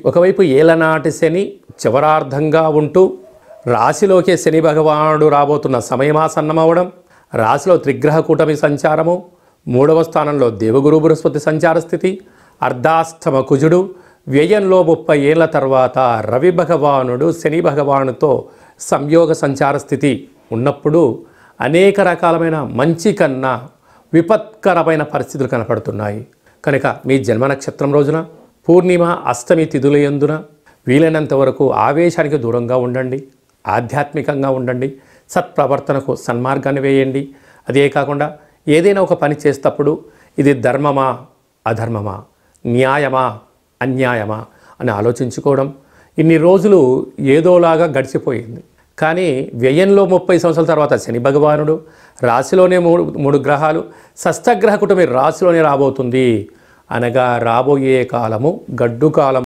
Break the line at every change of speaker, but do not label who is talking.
ఒకవైపు ఏలనాటి శని చివరార్థంగా ఉంటూ రాశిలోకే శని భగవానుడు రాబోతున్న సమయమాసన్నమవడం, రాశిలో త్రిగ్రహ కూటమి సంచారము, 3వ స్థానంలో దేవగురు బృహస్పతి సంచార స్థితి, అర్ధాష్టమ కుజుడు, వ్యయంలో 30 ఏళ్ల తర్వాత రవి భగవానుడు శని భగవానుతో సంయోగ సంచార స్థితి ఉన్నప్పుడు అనేక రకాలమైన మంచి కన్నా విపత్కరమైన పరిస్థితులు కనపడుతున్నాయి. కనుక మీ జన్మ నక్షత్రం రోజున పూర్ణిమ అష్టమి తిథుల యందున వీలైనంత వరకు ఆవేశానికి దూరంగా ఉండండి, ఆధ్యాత్మికంగా ఉండండి, సత్ప్రవర్తనకు సన్మార్గాన్ని వేయండి. అదే కాకుండా ఏదైనా ఒక పని చేసేటప్పుడు ఇది ధర్మమా అధర్మమా, న్యాయమా అన్యాయమా అని ఆలోచించుకోవడం. ఇన్ని రోజులు ఏదోలాగా గడిచిపోయింది. కానీ వ్యయంలో 30 సంవత్సరాల తర్వాత శని భగవానుడు రాశిలోనే మూడు గ్రహాలు షష్ఠగ్రహ కుటుంబం రాశిలోనే రాబోతుంది. అనగా రాబోయే కాలము గడ్డు కాలం.